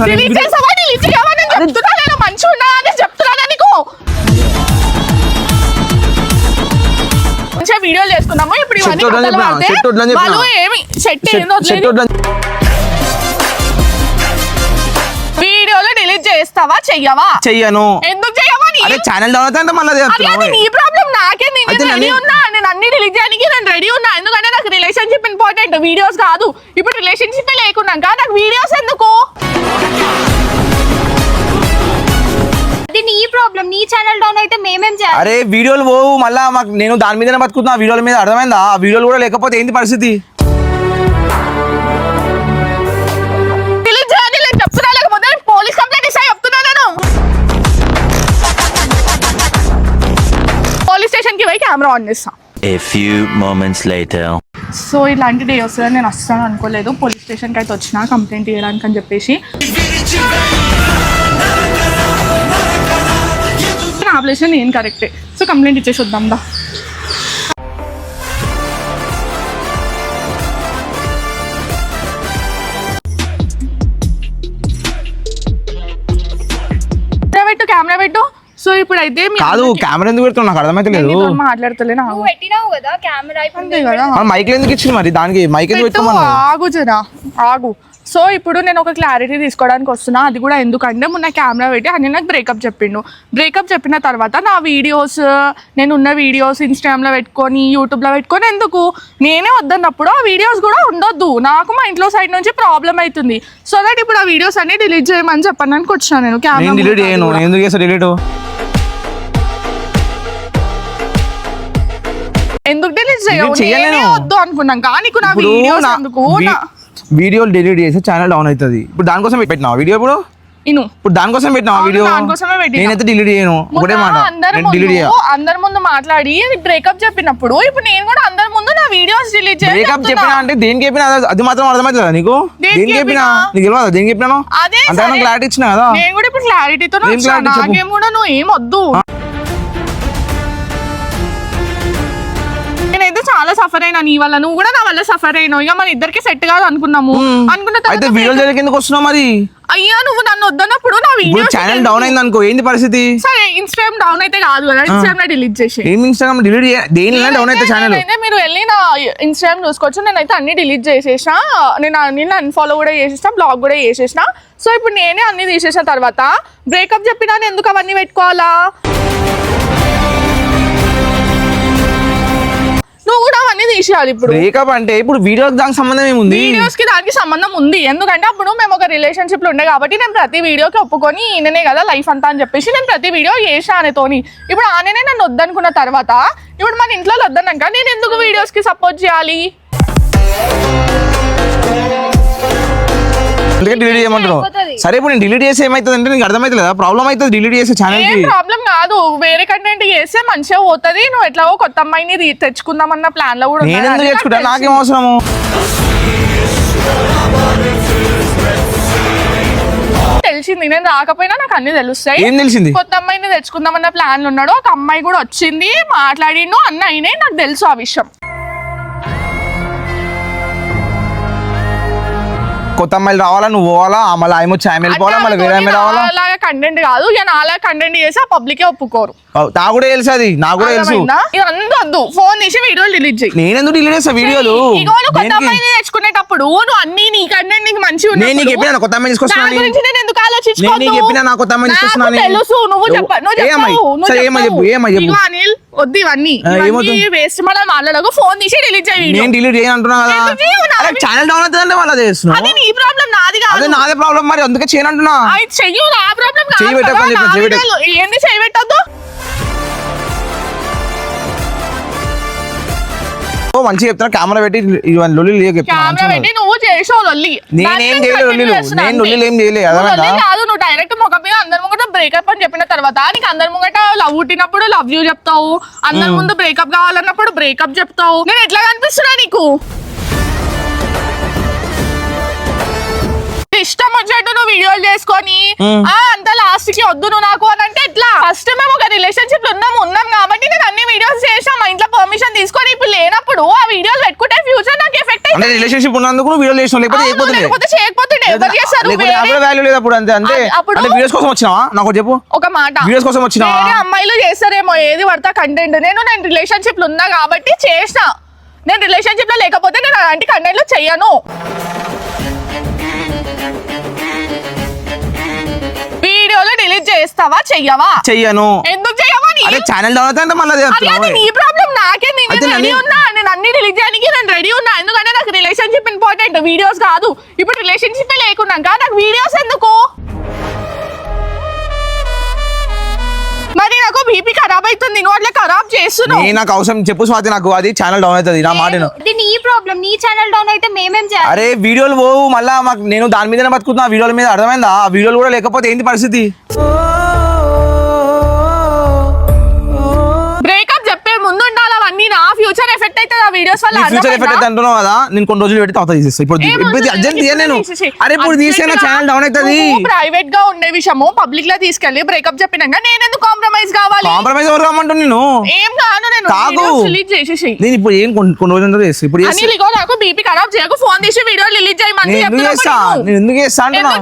Delete చేసావా delete చేయవా నేను చెప్తున్నా నేను మంచిగా ఉన్నా అని చెప్తున్నా నీకు మంచిగా వీడియోలు చేసుకున్నాము ఇప్పుడు ఇవన్నీ కథలు పడితే వాళ్ళు ఏమి సెట్ ఏందో వీడియోలు డిలీట్ చేస్తావా చెయ్యవా చెయ్యను ఎందుకు చెయ్యవా అరే ఛానల్ డౌన్ అవుతా అంటే మళ్ళీ నీ ప్రాబ్లం నాకే నేను రెడీ ఉన్నా నేను అన్ని డిలీట్ చేయడానికి నేను రెడీ ఉన్నా ఎందుకంటే నాకు రిలేషన్షిప్ ఇంపార్టెంట్ వీడియోస్ కాదు ఇప్పుడు రిలేషన్షిప్ లేకున్నాక నాకు వీడియోస్ ఎందుకు అది నీ ప్రాబ్లం నీ ఛానల్ డౌన్ అయితే మేమేం చేయాలి అరే వీడియోలు పోవు మళ్ళా మాకు నేను దాని మీదనే బతుకుతున్నా వీడియోల మీద అర్థమైందా ఆ వీడియోలు కూడా లేకపోతే ఏంటి పరిస్థితి డిలీట్ చేయాలి నేను చెప్తున్నా లేకపోతే పోలీస్ కంప్లైంట్ ఇస్తా చెప్తున్నా నేను పోలీస్ స్టేషన్ కి పోయి కెమెరా ఆన్ చేస్తా A few moments later. So ఇలాంటి డే వస్తుందని నేను వస్తాను అనుకోలేదు పోలీస్ స్టేషన్కి అయితే వచ్చిన కంప్లైంట్ ఇవ్వడానికి అని చెప్పేసి నా ప్లేషన్ నేను కరెక్టే సో కంప్లైంట్ ఇచ్చేసి వద్దాం దా కెమెరా పెట్టు సో ఇప్పుడు అయితే కాదు కెమెరా ఎందుకు పెడుతున్నా నాకు అర్థమైతే లేదు మాట్లాడతలేను నువ్వు పెట్టినావు కదా కెమెరా అంతే కదా మైక్ ఎందుకు ఇచ్చింది మరి దానికి మైక్ ఎందుకు పెట్టుకోమన్నా ఆగు జరా ఆగు సో ఇప్పుడు నేను ఒక క్లారిటీ తీసుకోవడానికి వస్తున్నా అది కూడా ఎందుకంటే మొన్న కెమెరా పెట్టి అని నాకు బ్రేకప్ చెప్పిండు బ్రేకప్ చెప్పిన తర్వాత నా వీడియోస్ నేను ఉన్న వీడియోస్ ఇన్స్టాగ్రామ్లో పెట్టుకొని యూట్యూబ్లో పెట్టుకొని ఎందుకు నేనే వద్దన్నప్పుడు ఆ వీడియోస్ కూడా ఉండొద్దు నాకు మా ఇంట్లో సైడ్ నుంచి ప్రాబ్లం అవుతుంది సో దట్ ఇప్పుడు ఆ వీడియోస్ అన్ని డిలీట్ చేయమని చెప్పడానికి వచ్చినా నేను కెమెరా డిలీట్ చేయను ఎందుకు చేస్తా డిలీట్ ఎందుకు డిలీట్ చేయను వద్దు అనుకున్నాం కానీ నా వీడియోస్ ఎందుకు వీడియోలు డిలీట్ చేసి ఛానల్ డౌన్ అవుతుంది ఇప్పుడు దానికోసం పెట్టినా వీడియో ఇప్పుడు దానికోసం పెట్టినా వీడియో నేనైతే డిలీట్ చేయను ఒకటే మాట డిలీట్ చేయ అందరి ముందు మాట్లాడి బ్రేకప్ చెప్పినప్పుడు ఇప్పుడు నేను కూడా అందరి ముందు నా వీడియోస్ డిలీట్ చేయాలి బ్రేకప్ చెప్పినా అంటే దేనికి చెప్పినా అది మాత్రం అర్థమవుతుందా నీకు దేనికి చెప్పినా నీకు తెలియదా దేనికి చెప్పినాను అంతకన్నా క్లారిటీ ఇచ్చిన కదా నేను కూడా ఇప్పుడు క్లారిటీతో నాకేం కూడా నువ్వు ఏం వద్దు నేనైతే చాలా సఫర్ అయినా నీ వల్ల నువ్వు కూడా నా వల్ల సఫర్ అయినావు ఇక మన ఇద్దరికి సెట్ కాదు అనుకున్నాము అయితే వీడియో చేయడానికి ఎందుకు వస్తున్నావు మరి అయ్యా నువ్వు నన్ను వద్దన్నప్పుడు నా వీడియో ఛానల్ డౌన్ అయింది అనుకో ఏంది పరిస్థితి సరే ఇన్స్టాగ్రామ్ డౌన్ అయితే కాదు కదా ఇన్స్టాగ్రామ్ లో డిలీట్ చేసి ఏం ఇన్స్టాగ్రామ్ డిలీట్ దేనిలో డౌన్ అయితే ఛానల్ అయితే మీరు వెళ్ళి నా ఇన్స్టాగ్రామ్ చూసుకోవచ్చు నేనైతే అన్ని డిలీట్ చేసేసిన నేను అన్ని అన్ఫాలో కూడా చేసేసిన బ్లాగ్ కూడా చేసేసిన సో ఇప్పుడు నేనే అన్ని తీసేసిన తర్వాత బ్రేకప్ చెప్పినా ఎందుకు అవన్నీ పెట్టుకోవాలా నువ్వు కూడా అవన్నీ తీసేయాలి ఇప్పుడు బ్రేకప్ అంటే ఇప్పుడు వీడియోకి దానికి సంబంధం ఏముంది వీడియోస్ కి దానికి సంబంధం ఉంది ఎందుకంటే అప్పుడు మేము ఒక రిలేషన్షిప్ లో ఉండే కాబట్టి నేను ప్రతి వీడియోకి ఒప్పుకొని ఈయననే కదా లైఫ్ అంతా అని చెప్పేసి నేను ప్రతి వీడియో చేసా అనేతోని ఇప్పుడు ఆననే నన్ను వద్దనుకున్న తర్వాత ఇప్పుడు మన ఇంట్లో వద్దన్నాక నేను ఎందుకు వీడియోస్ కి సపోర్ట్ చేయాలి డిలీట్ చేయమంటారు సరే ఇప్పుడు నేను డిలీట్ చేసి ఏమైతుంది అంటే నీకు అర్థమైతే ప్రాబ్లం అవుతుంది డిలీట్ చేసే ఛానల్ ఏం ప్రాబ్లం కాదు వేరే కంటెంట్ చేస్తే మంచిగా పోతుంది నువ్వు ఎట్లాగో కొత్త అమ్మాయిని తెచ్చుకుందామన్న ప్లాన్ లో కూడా నేను ఎందుకు తెచ్చుకుంటా నాకేం అవసరము తెలిసింది నేను రాకపోయినా నాకు అన్ని తెలుస్తాయి ఏం తెలిసింది కొత్త అమ్మాయిని తెచ్చుకుందామన్న ప్లాన్ లో ఉన్నాడు ఒక అమ్మాయి కూడా వచ్చింది మాట్లాడిండు అన్న అయినాయి నాకు తెలుసు ఆ విషయం కొత్త అమ్మాయిలు రావాలా నువ్వు పోవాలా మళ్ళీ ఆమె వచ్చి ఆమె వెళ్ళిపోవాలా మళ్ళీ వేరే ఆమె రావాలా అలాగా కంటెంట్ కాదు ఇక నాలా కంటెంట్ చేసి ఆ పబ్లికే ఒప్పుకోరు నాకు కూడా తెలుసు అది నాకు కూడా తెలుసు ఇదంతా వద్దు ఫోన్ తీసి వీడియోలు డిలీట్ చేయి నేనెందుకు డిలీట్ చేస్తా వీడియోలు కొత్త అమ్మాయిని తెచ్చుకునేటప్పుడు నువ్వు అన్ని నీ కంటెంట్ నీకు మంచిగా నేను నీకు చెప్పినా కొత్త అమ్మాయిని తీసుకొస్తున్నా నేను ఎందుకు ఆలోచించుకోను నేను చెప్పినా నా కొత్త అమ్మాయిని తీసుకొస్తున్నా తెలుసు నువ్వు చెప్పు అనిల్ వద్దు ఇవన్నీ వేస్ట్ మనం మాట్లాడకు ఫోన్ తీసి డిలీట్ చేయి నేను డిలీట్ చేయను అంటున్నా కదా ఛానల్ డౌన్ అవుతుందంటే వాళ్ళ చేస్తున్నా అది నీ ప్రాబ్లం నాది కాదు అదే నాదే ప్రాబ్లం మరి అందుకే చేయను అంటున్నా చెయ్యు నా ప్రాబ్లం ఏంది చెయ్యి పెట్టద్దు మంచిగా చెప్తున్నా కెమెరా పెట్టి లొల్లి కెమెరా పెట్టి నువ్వు చేసావు లొల్లి నేనేం చేయలేదు నేను లొల్లి ఏం చేయలేదు కాదు నువ్వు డైరెక్ట్ ముఖం మీద అందరి ముంగట బ్రేకప్ అని చెప్పిన తర్వాత నీకు అందరి ముంగట లవ్ పుట్టినప్పుడు లవ్ యూ చెప్తావు అందరి ముందు బ్రేకప్ కావాలన్నప్పుడు బ్రేకప్ చెప్తావు నేను ఎట్లా కనిపిస్తున్నా నీకు ఇష్టం వచ్చినట్టు నువ్వు వీడియోలు చేసుకొని అంత లాస్ట్ కి వద్దు నువ్వు నాకు అని అంటే ఎట్లా ఫస్ట్ మేము ఒక రిలేషన్షిప్ లో ఉన్నాం కాబట్టి నేను అన్ని వీడియోస్ చేసాం మా ఇంట్లో పర్మిషన్ తీసుకొని ఇప్పుడు లేనప్పుడు ఆ వీడియోలు పెట్టుకుంటే ఫ్యూచర్ నాకు ఎఫెక్ట్ అంటే రిలేషన్షిప్ ఉన్నందుకు నువ్వు వీడియో చేసినావు, లేకపోతే చేయకపోతుండే ఎవరు చేస్తారు? వాల్యూ లేదు అప్పుడు. అంతే అంతే అప్పుడు అంటే వీడియోస్ కోసం వచ్చినావా? నాకు చెప్పు, ఒక మాట, వీడియోస్ కోసం వచ్చినావా? వేరే అమ్మాయిలు చేస్తారేమో ఏది పడతా కంటెంట్. నేను రిలేషన్షిప్ లో ఉన్నా కాబట్టి చేసిన. నేను రిలేషన్షిప్ లో లేకపోతే నేను అలాంటి కంటెంట్ లో చెయ్యను. వీడియోలో డిలీట్ చేస్తావా చెయ్యవా? చెయ్యను. ఎందుకు చెయ్యవా? అరే ఛానల్ డౌన్ అవుతా అంటే మళ్ళీ అది నీ ప్రాబ్లం, నాకే. నేను రెడీ ఉన్నా, నేను అన్ని డిలీట్ చేయడానికి నేను రెడీ ఉన్నా. ఎందుకంటే నాకు రిలేషన్షిప్ ఇంపార్టెంట్, వీడియోస్ కాదు. ఇప్పుడు రిలేషన్షిప్ లేకున్నాక నాకు వీడియోస్ ఎందుకు? మరి నాకు బీపీ ఖరాబ్ అవుతుంది, నువ్వు అట్లా ఖరాబ్ చేస్తున్నావు. నాకు అవసరం చెప్పు స్వాతి, నాకు అది ఛానల్ డౌన్ అవుతుంది నా మాట. ఇది నీ ప్రాబ్లం, నీ ఛానల్ డౌన్ అయితే మేమేం చేయాలి? అరే వీడియోలు పోవు మళ్ళా, మాకు నేను దాని మీదనే బతుకుతున్నా, ఆ వీడియోల మీద. అర్థమైందా? ఆ వీడియోలు కూడా లేకపోతే ఏంటి పరిస్థితి? బ్రేకప్ చెప్పే ముందు ఉండాలి అవన్నీ. నా ఫ్యూచర్ ఎఫెక్ట్ అవుతుంది ఆ వీడియోస్ వల్ల. ఫ్యూచర్ ఎఫెక్ట్ అయితే అంటున్నావు కదా, నేను కొన్ని రోజులు పెట్టి తర్వాత తీసేస్తా. ఇప్పుడు అర్జెంట్ తీయ నేను. అరే ఇప్పుడు తీసే నా ఛానల్ డౌన్ అవుతుంది. ప్రైవేట్ గా ఉండే విషయము పబ్లిక్ లా తీసుకెళ్లి బ్రేకప్ చెప్పినాక నేను ఎందుకు కాంప్రమైజ్ కావాలి? కాంప్రమైజ్ ఎవరు కామంటున్నా నేను? ఏం కాను, నేను డిలీట్ చేసేసి నేను ఇప్పుడు ఏం కొన్ని రోజులు చేస్తా. ఇప్పుడు అనిల్ ఇగో నాకు బీపీ ఖరాబ్ చేయకు, ఫోన్ తీసి వీడియో రిలీజ్ చేయమని ఎందుకు చేస్తా? నేను ఎందుకు చేస్తా అంటున్నా?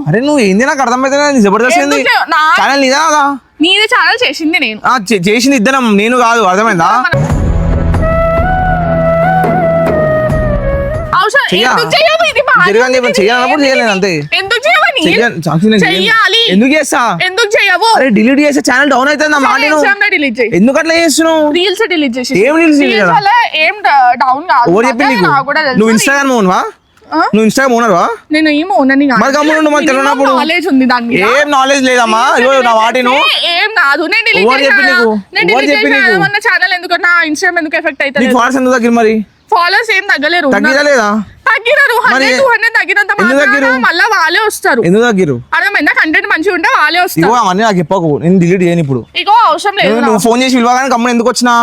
అరే నువ్వు ఏంది నాకు అర్థమైతే జబర్దస్త్ ఏంది ఛానల్ నీదా కదా? నీది ఛానల్ చేసింది నేను. చేసింది ఇద్దరం, నేను కాదు. అర్థమైందా? ఎందుకు చేస్తా? ఎందుకు చేయవు? అరే డిలీట్ చేస్తే ఛానల్ డౌన్ అవుతుంది నా మాట. ఎందుకు అట్లా చేస్తున్నావు? రీల్స్ డిలీట్ చేసి. ఏం రీల్స్? ఏం డౌన్ కాదు. ఎవరు చెప్పింది నీకు? నువ్వు ఇన్స్టాగ్రామ్ ఓనవా? నువ్వు ఇన్స్టాగ్రామ్ ఓనర్వా? నేను ఏం ఓనర్ని కాదు. మరి గమ్మునుండు, మరి తెలియనప్పుడు. నాలెడ్జ్ ఉంది దాని మీద. ఏం నాలెడ్జ్ లేదమ్మా. ఇగో నా వాటిను ఏం కాదు. నేను డిలీట్ చేశాను. మన ఛానల్ ఎందుకు, నా ఇన్స్టాగ్రామ్ ఎందుకు ఎఫెక్ట్ అవుతుంది? నీకు ఫాలోవర్స్ ఎందుకు తగ్గిరు? మరి ఫాలోవర్స్ ఏం తగ్గలేరు. తగ్గిరలేదా? తగ్గిరారు. 100-200 తగ్గినంత మళ్ళీ వాళ్ళే వస్తారు. ఎందుకు తగ్గిరు? అర్థమైందా? కంటెంట్ మంచిగా ఉంటే వాళ్ళే వస్తారు. ఇగో అవన్నీ నాకు చెప్పకు, నేను డిలీట్ చేయను ఇప్పుడు. ఇగో అవసరం లేదు. నువ్వు ఫోన్ చేసి పిలవగానే గమ్మున ఎందుకు వచ్చినా?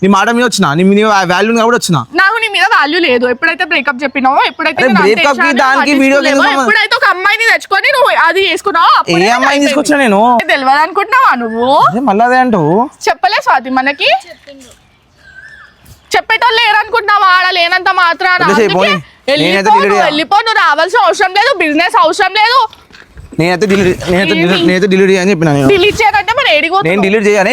నీ మాట మీద వచ్చినా, నీ వాల్యూ కూడా వచ్చినా. నాకు నీ మీద వాల్యూ లేదు. ఎప్పుడైతే బ్రేకప్ చెప్పినావో, ఎప్పుడైతే బ్రేకప్ కి దానికి వీడియో ఎప్పుడైతే ఒక అమ్మాయిని తెచ్చుకొని నువ్వు అది చేసుకున్నావు. ఏ అమ్మాయిని తీసుకొచ్చా నేను? తెలియదు అనుకుంటున్నావా నువ్వు? మళ్ళీ అదే అంటావు. చెప్పలే స్వాతి మనకి? చెప్పేటోళ్ళు లేరనుకుంటున్నావా? ఆడ లేనంత మాత్రాన వెళ్ళిపో. నువ్వు రావాల్సిన అవసరం లేదు, బిజినెస్ అవసరం లేదు. నేనైతే డిలీట్ చేయని చెప్పినా. డిలీట్ చేయకంటే మరి ఏడిగో నేను డిలీట్ చేయాలి.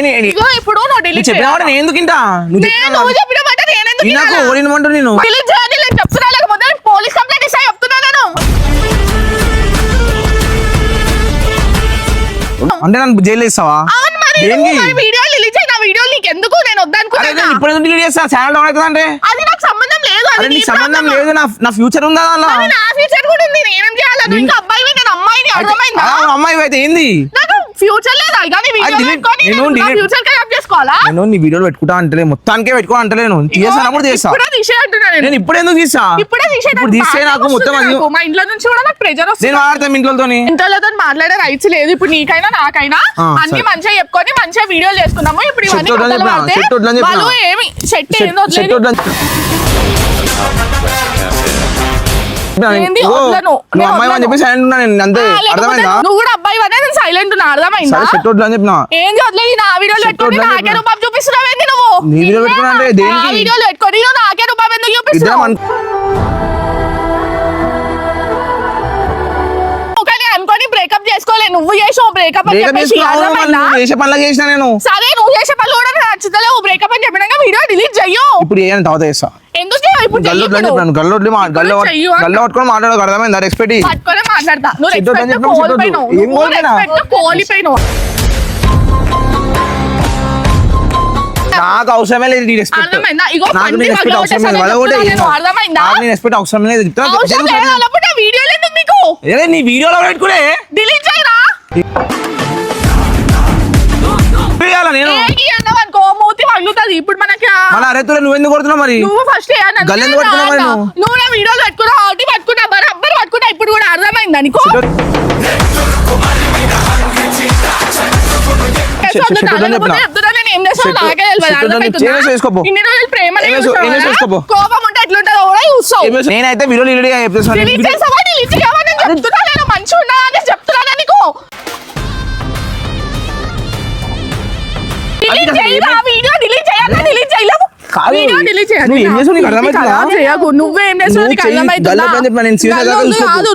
ఇప్పుడు నువ్వు డిలీట్ చెప్పినా నేను ఎందుకు ఇంటా? నువ్వు చెప్పిన మాట నేను ఎందుకు ఓడినమంటూ నేను డిలీట్ చేయాలి నేను చెప్తున్నా, లేకపోతే పోలీస్ కంప్లైంట్ ఇస్తా చెప్తున్నా నేను. అంటే నన్ను జైలు వేస్తావా? వీడియో రిలీజ్ అయిన వీడియో నీకు ఎందుకు? నేను వద్దనుకున్నా. ఇప్పుడు ఎందుకు డిలీట్ చేస్తా? ఛానల్ డౌన్ అవుతుంది అంటే అది నాకు సంబంధం లేదు. అది నీకు సంబంధం లేదు. నా ఫ్యూచర్ ఉందా? నా ఫ్యూచర్ కూడా ఉంది. నేనేం చేయాలి? నువ్వు ఇంకా అబ్బాయివి, నేను అమ్మాయిని. అర్థమైందా? అమ్మాయి అయితే ఏంది? నాకు ఫ్యూచర్ లేదా? కానీ ఫ్యూచర్ ఖరాబ్ చేసుకోవాలా? నేను నీ వీడియోలు పెట్టుకుంటా అంటే మొత్తానికే పెట్టుకో అంటలేను. తీసేసినప్పుడు చేస్తా. నేను ఇప్పుడు ఎందుకు తీసా? ఇప్పుడు తీస్తే నాకు మొత్తం మా ఇంట్లో నుంచి కూడా నాకు ప్రెజర్ వస్తుంది. నేను మాట్లాడతాను ఇంట్లోతో మాట్లాడే రైట్స్ లేదు ఇప్పుడు నీకైనా నాకైనా. అన్ని మంచిగా చెప్పుకొని మంచిగా వీడియోలు చేసుకున్నాము. ఇప్పుడు ఇవన్నీ వాళ్ళు ఏమి సెట్ అమ్మాయి అని చెప్పి సైలెంట్ ఉన్నా నేను. అంతే. అర్థమైందా? నువ్వు కూడా అబ్బాయి అనేది సైలెంట్ ఉన్నా. అర్థమైందా? అని చెప్పినా ఏం చదవలేదు. నా వీడియోలు పెట్టుకొని నాకే రూపాయలు చూపిస్తున్నావు ఏంటి నువ్వు? నీ వీడియో పెట్టుకున్నా అంటే దేనికి? వీడియోలు పెట్టుకొని నువ్వు నాకే రూపాయలు ఎందుకు చూపిస్తున్నావు? అనుకోని బ్రేకప్ చేసుకోలే. నువ్వు చేసావు బ్రేకప్ అని చెప్పేసి. చేసే పనులు చేసినా నేను. సరే నువ్వు చేసే పనులు కూడా నచ్చుతలేవు. బ్రేకప్ అని చెప్పినాక వీడియో డిలీట్ చెయ్యు. ఇప్పుడు ఏం తర్వాత చేస్తా? ఎందుకు ఇప్పుడు గల్లో పట్టుకొని మాట్లాడక అర్థమైందా? రెస్పెక్ట్ పట్టుకొని మాట్లాడతా. నువ్వు రెస్పెక్ట్ కోల్పోయినావు. నాకు అవసరమే లేదు నీ రెస్పెక్ట్. నాకు నీ రెస్పెక్ట్ అవసరం లేదు. రెస్పెక్ట్ అవసరం లేదు. నీ వీడియోలో పెట్టుకునే డిలీట్ చేయరా? నేను మూతి పగులుతుంది ఇప్పుడు మనకి. అరే నువ్వు ఎందుకు కొడుతున్నావు? మరి నువ్వు ఫస్ట్ నువ్వు నా వీడియోలు పెట్టుకున్నావు, ఆటి పట్టుకున్నా, బరాబర్ పట్టుకున్నా. ఇప్పుడు కూడా అర్థమైందా నీకు? కోపం ఉంటే ఎట్లుంటుందో కూడా చూస్తావు. నేనైతే వీడియో మంచిగా ఉన్నా అని చెప్తున్నా నీకు. వీడియో డిలీట్ చేయలేవు. డిలీట్ చేయాలి. నువ్వు ఏం చేసావు నీకు అర్థమవుతుందా? చేయకు. నువ్వేం చేసావు నీకు అర్థమవుతుందా?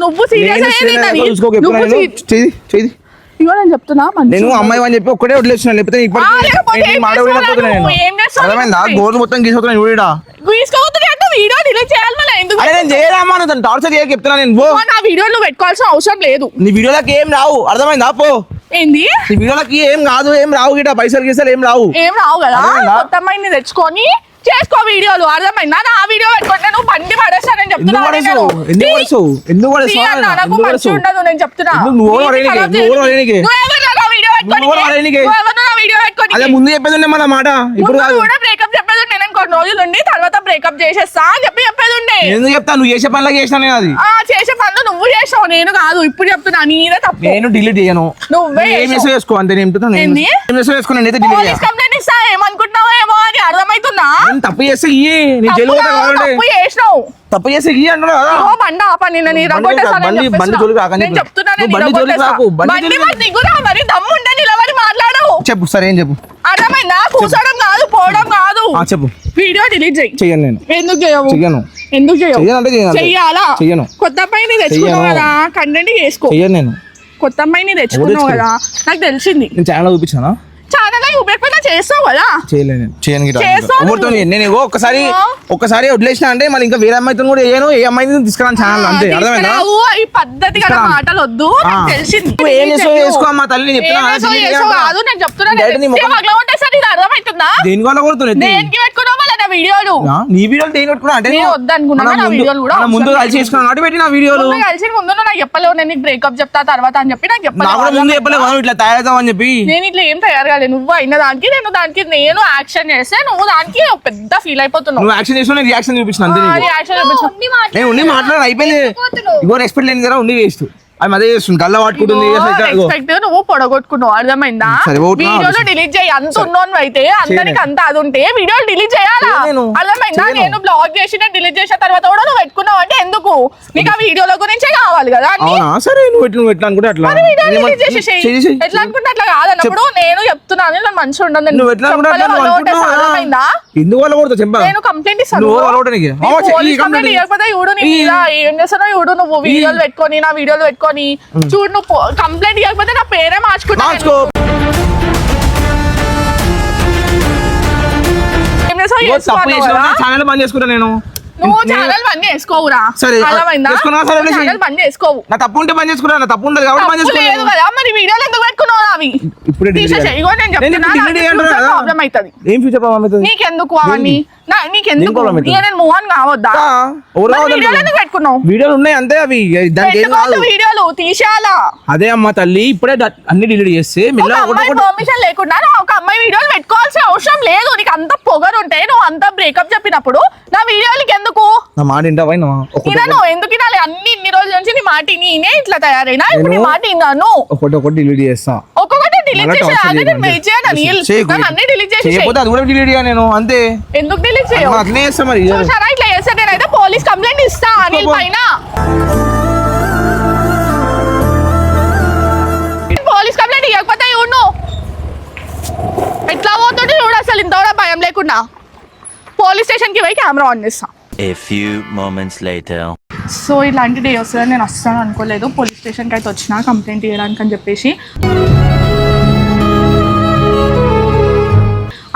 నువ్వు సీరియస్ ఇగో నేను చెప్తున్నా నేను అమ్మాయి అని చెప్పి ఒక్కడే వదిలేస్తున్నా, లేకపోతే అర్థమైందా? గోర్లు మొత్తం గీసుకున్నా వీడా వీడియో డిలీట్ చేయాలి. మళ్ళీ ఎందుకు నేను చేయరామా? నువ్వు టార్చర్ చేయక చెప్తున్నా నేను. నా వీడియో నువ్వు పెట్టుకోవాల్సిన అవసరం లేదు. నీ వీడియోలకి ఏం రావు, అర్థమైందా? పో. ఏంది నీ వీడియోలకి ఏం కాదు, ఏం రావు గిట, పైసలు గీసలు ఏం రావు కదా. కొత్త అమ్మాయిని తెచ్చుకొని చేసుకో వీడియోలు, అర్థమైందా? నా వీడియో పెట్టుకుంటే నువ్వు బండి పడేస్తానని చెప్తున్నా. అదే ముందు చెప్పేది మన మాట. ఇప్పుడు బ్రేకప్ చెప్పేది ఉండే, నేను కొన్ని రోజులు ఉండి తర్వాత బ్రేకప్ చేసేస్తా అని చెప్పేది ఉండే. ఎందుకు చెప్తా? నువ్వు చేసే పనులకు చేసినా నేను అది చేసే పనులు నువ్వు చేసావు, నేను కాదు. ఇప్పుడు చెప్తున్నా నీదే తప్పు. నేను డిలీట్ చేయను, నువ్వే చేసుకో అంతే. పోలీస్ కంప్లైంట్ ఇస్తా ఏమనుకుంటున్నావో ఏమో అని అర్థమవుతుందా? తప్పు చేస్తే తప్పు చేసినావు, తప్పు చేస్తే ఇయ్యి అంటున్నా కదా. బండి ఆపా, నిన్న మరి దమ్ముంటే నిలబడి మాట్లాడవు. చెప్పు సరే, ఏం చెప్పు. అర్థమైందా? కూర్చోడం కాదు, పోవడం కాదు. చెప్పు. వీడియో డిలీట్ చెయ్యి. చెయ్యను నేను. ఎందుకు చేయవు? చెయ్యను. ఎందుకు చేయవు? చెయ్యాలా? చెయ్యను. కొత్త అమ్మాయిని తెచ్చుకున్నావు కదా, కంటెంట్ చేసుకో. చెయ్యను నేను. కొత్త అమ్మాయిని తెచ్చుకున్నావు కదా, నాకు తెలిసింది. నేను ఛానల్ చూపించానా? ఛానల్ ఉపయోగపడినా చేస్తావు కదా. నేను ఒక్కసారి వదిలేసిన అంటే మళ్ళీ ఇంకా వేరే అమ్మాయితో కూడా చేయను, ఏ అమ్మాయిని తీసుకురాను ఛానల్, అంతే. అర్థమైందా? ఈ పద్ధతి కదా, మాటలు వద్దు. తెలిసింది. ఏం చేసుకో అమ్మా తల్లి, నేను చెప్తున్నా. అర్థమవుతుందా? దేని వల్ల కొడుతున్నావు? దేనికి పెట్టుకున్నావు మళ్ళీ నా వీడియోలు? నీ వీడియోలు దేని పెట్టుకున్నా అంటే ముందు కలిసి చేసుకున్నాను కాబట్టి పెట్టి నా వీడియోలు కలిసి ముందు నాకు చెప్పలేవు. నేను నీకు బ్రేకప్ చెప్తా తర్వాత అని చెప్పి నాకు చెప్పలేదు. ముందు చెప్పలేవు ఇట్లా తయారవుతావు అని చెప్పి. నేను ఇట్లా ఏం తయారు కాలేదు. నువ్వు అయిన దానికి నేను యాక్షన్ చేస్తే నువ్వు దానికి పెద్ద ఫీల్ అయిపోతున్నావు. నువ్వు యాక్షన్ చేసిన రియాక్షన్ చూపించిన అంతే. నేను ఉండి మాట్లాడాను, అయిపోయింది. ఇగో రెస్పెక్ట్ లేని కదా ఉండి వేస్ట్. అది అదే చేస్తుంది, గల్ల పట్టుకుంటుంది. నువ్వు పొడగొట్టుకున్నావు, అర్థమైందా? వీడియోలు డిలీట్ చేయి. అంత ఉన్నోన్ అయితే అందరికి అంత అది ఉంటే వీడియోలు డిలీట్ చేయాలా? అర్థమైందా? నేను బ్లాగ్ చేసి డిలీట్ చేసిన తర్వాత కూడా నువ్వు పెట్టుకున్నావు అంటే ఎందుకు? నీకు ఆ వీడియోల గురించే కావాలి కదా. సరే నువ్వు ఎట్లా అనుకుంటే అట్లా ఎట్లా అనుకుంటే అట్లా కాదన్నప్పుడు నేను చెప్తున్నాను, నేను మంచిగా ఉండదు. ఎందువల్ల నేను కంప్లైంట్ ఇస్తాను. చూడు నీ మీద ఏం చేస్తానో చూడు. నువ్వు వీడియోలు పెట్టుకొని నా వీడియోలు పెట్టుకొని చూడు. నువ్వు కంప్లైంట్ ఇవ్వకపోతే నా పేరే మార్చుకుంటా. ఛానల్ బంద్ చేసుకుంటా నేను. నువ్వు ఛానల్ బంద్ చేసుకోవురా, ఛానల్ బంద్ చేసుకోవు. నా తప్పు ఉంటే బంద్ చేసుకున్నా, నా తప్పు ఉండదు కాబట్టి బంద్ చేసుకోలేదు కదా. మరి వీడియోలు ఎందుకు పెట్టుకున్నావు? అవి ప్రాబ్లం అవుతుంది. ఏం ఫ్యూచర్ ప్రాబ్లం అవుతుంది? నీకెందుకు అవన్నీ? నీకెందుకు? నేను మూవ్ ఆన్ కావద్దా? వీడియోలు ఎందుకు పెట్టుకున్నావు? వీడియోలు ఉన్నాయి అంతే, అవి వీడియోలు తీసేయాలా? అదే అమ్మ తల్లి, ఇప్పుడే అన్ని డిలీట్ చేస్తే పర్మిషన్ లేకుండా ఒక అమ్మాయి వీడియోలు పెట్టుకోవాల్సిన అవసరం లేదు. నీకు అంత పొగరు ఉంటే నువ్వు అంత బ్రేకప్ చెప్పినప్పుడు నా వీడియోలకి ఎందుకు? నా మాట వింటావా? నువ్వు ఎందుకు వినాలి? ఇన్ని రోజుల నుంచి నీ మాట నేనే ఇట్లా తయారైనా, ఇప్పుడు నీ మాట విన్నాను. ఒకటి డిలీట్ చేస్తా, ఒక్కొక్కటి డిలీట్ చేసి అన్ని డిలీట్ చేసి నేను అంతే. ఎందుకు డిలీట్ చేయవు? అట్లే చేస్తా మరి. చూసారా, ఇట్లా చేస్తే నేనైతే పోలీస్ కంప్లైంట్ ఇస్తా అనిల్ పైన. పోలీస్ కంప్లైంట్ ఇవ్వకపోతే చూడు ఎట్లా పోతుంటే చూడు. అసలు ఇంత కూడా భయం లేకుండా పోలీస్ స్టేషన్ కి పోయి కెమెరా ఆన్ చేస్తా. A few moments later. So ఇలాంటి డే వస్తుందని నేను వస్తాను అనుకోలేదు. పోలీస్ స్టేషన్కి అయితే వచ్చిన కంప్లైంట్ ఇవ్వడానికి అని చెప్పేసి.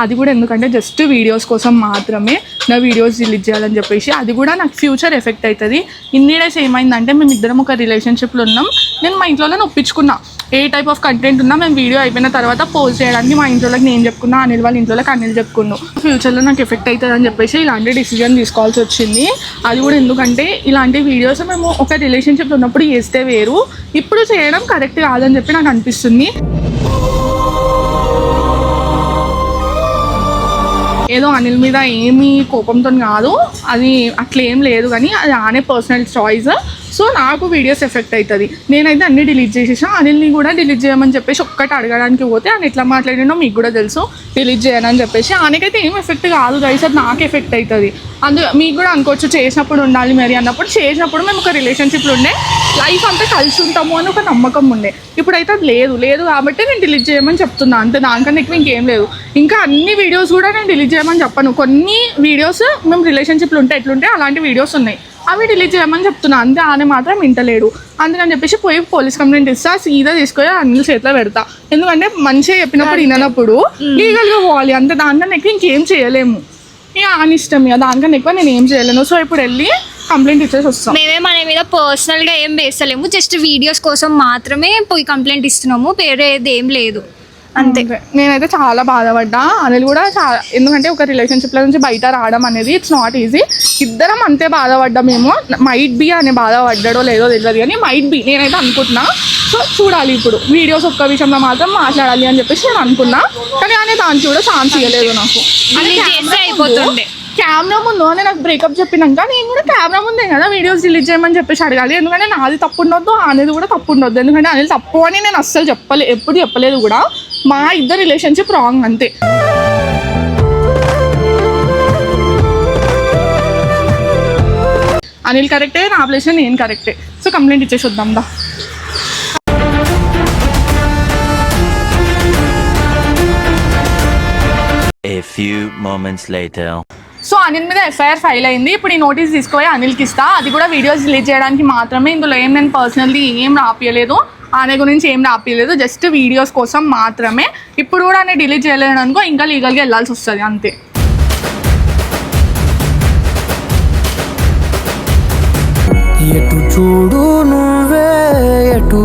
అది కూడా ఎందుకంటే జస్ట్ వీడియోస్ కోసం మాత్రమే నా వీడియోస్ డిలీట్ చేయాలని చెప్పేసి. అది కూడా నాకు ఫ్యూచర్ ఎఫెక్ట్ అవుతుంది. ఇన్ని డేస్ ఏమైందంటే మేము ఇద్దరం ఒక రిలేషన్షిప్లో ఉన్నాం. నేను మా ఇంట్లో ఒప్పించుకున్నా ఏ టైప్ ఆఫ్ కంటెంట్ ఉన్నా మేము వీడియో అయిపోయిన తర్వాత పోస్ట్ చేయడానికి. మా ఇంట్లోకి నేను చెప్పుకున్నా, అనిల్ వాళ్ళ ఇంట్లోకి అనిల్ చెప్పుకున్నాను. ఫ్యూచర్లో నాకు ఎఫెక్ట్ అవుతుంది అని చెప్పేసి ఇలాంటి డిసిజన్ తీసుకోవాల్సి వచ్చింది. అది కూడా ఎందుకంటే ఇలాంటి వీడియోస్ మేము ఒక రిలేషన్షిప్లో ఉన్నప్పుడు చేస్తే వేరు, ఇప్పుడు చేయడం కరెక్ట్ కాదని చెప్పి నాకు అనిపిస్తుంది. ఏదో అనిల్ మీద ఏమీ కోపంతో కాదు, అది అట్లా ఏం లేదు, కానీ అది ఆనే పర్సనల్ చాయిస్. సో నాకు వీడియోస్ ఎఫెక్ట్ అవుతుంది. నేనైతే అన్ని డిలీట్ చేసేసా. అనిల్ని కూడా డిలీట్ చేయమని చెప్పేసి ఒక్కటి అడగడానికి పోతే అని ఎట్లా మాట్లాడినో మీకు కూడా తెలుసు, డిలీట్ చేయనని చెప్పేసి. ఆయనకైతే ఏం ఎఫెక్ట్ కాదు గైస్, అది నాకు ఎఫెక్ట్ అవుతుంది. మీకు కూడా అనుకోవచ్చు చేసినప్పుడు ఉండాలి మరి అన్నప్పుడు. చేసినప్పుడు మేము ఒక రిలేషన్షిప్లో ఉండే లైఫ్ అంతా కలిసి ఉంటాము అని ఒక నమ్మకం ఉండే. ఇప్పుడైతే అది లేదు కాబట్టి నేను డిలీట్ చేయమని చెప్తున్నా అంతే. దానికన్నా ఎక్కువ ఇంకేం లేదు. ఇంకా అన్ని వీడియోస్ కూడా నేను డిలీట్ చేయమని చెప్పను. కొన్ని వీడియోస్ మేము రిలేషన్షిప్లో ఉంటే ఎట్లుంటే అలాంటి వీడియోస్ ఉన్నాయి, అవి డిలీట్ చేయమని చెప్తున్నా అంతే. ఆయన మాత్రం వింటలేడు. అందుకని చెప్పేసి పోయి పోలీస్ కంప్లైంట్ ఇస్తా, సీదా తీసుకొని అనిల్ చేతిలో పెడతా. ఎందుకంటే మంచిగా చెప్పినప్పుడు విననప్పుడు లీగల్గా పోవాలి అంతే. దానికన్నా ఎక్కువ ఇంకేం చేయలేము. ఇక అని ఇష్టం, ఇక దానికన్నా ఎక్కువ నేను ఏం చేయలేను. సో ఇప్పుడు వెళ్ళి కంప్లైంట్ ఇచ్చేసి వస్తాం. మేమే మన మీద పర్సనల్గా ఏం వేస్తలేము, జస్ట్ వీడియోస్ కోసం మాత్రమే పోయి కంప్లైంట్ ఇస్తున్నాము, వేరేది ఏం లేదు అంతే. నేనైతే చాలా బాధపడ్డా, అనిల్ కూడా చాలా. ఎందుకంటే ఒక రిలేషన్షిప్లో నుంచి బయట రావడం అనేది ఇట్స్ నాట్ ఈజీ. ఇద్దరం అంతే బాధపడ్డామేమో. మైట్ బి అనే బాధపడ్డాడో లేదో తెలియదు కానీ మైట్ బి నేనైతే అనుకుంటున్నా. సో చూడాలి ఇప్పుడు. వీడియోస్ ఒక్క విషయంలో మాత్రం మాట్లాడాలి అని చెప్పేసి నేను అనుకున్నా, కానీ ఆయన దానికి కూడా ఛాన్స్ ఇవ్వలేదు నాకు. అయిపోతుండే కెమెరా ముందు నాకు బ్రేకప్ చెప్పినాక నేను కూడా కెమెరా ముందే కదా వీడియోస్ డిలీట్ చేయమని చెప్పేసి అడగాలి. ఎందుకంటే నాది తప్పు ఉండొద్దు, అనేది కూడా తప్పు ఉండొద్దు. ఎందుకంటే అనేది తప్పు అని నేను అస్సలు ఎప్పుడు చెప్పలేదు కూడా. మా ఇద్దరు రిలేషన్షిప్ రాంగ్ అంతే. అనిల్ కరెక్టే, నా ప్లేస్ నేను కరెక్టే. సో కంప్లైంట్ ఇచ్చేసి వద్దాం దా. A few moments later. So Anil మీద ఎఫ్ఐఆర్ ఫైల్ అయింది. ఇప్పుడు ఈ నోటీస్ తీసుకుపోయి అనిల్కి ఇస్తా. అది కూడా వీడియోస్ డిలీట్ చేయడానికి మాత్రమే. ఇందులో ఏం నేను పర్సనల్లీ ఏం రాపియలేదు, ఆయన గురించి ఏం రాపియలేదు, జస్ట్ వీడియోస్ కోసం మాత్రమే. ఇప్పుడు కూడా నేను డిలీట్ చేయలేను అనుకో, ఇంకా లీగల్గా వెళ్ళాల్సి వస్తుంది అంతే. ఎటు చూడు నువ్వే ఎటు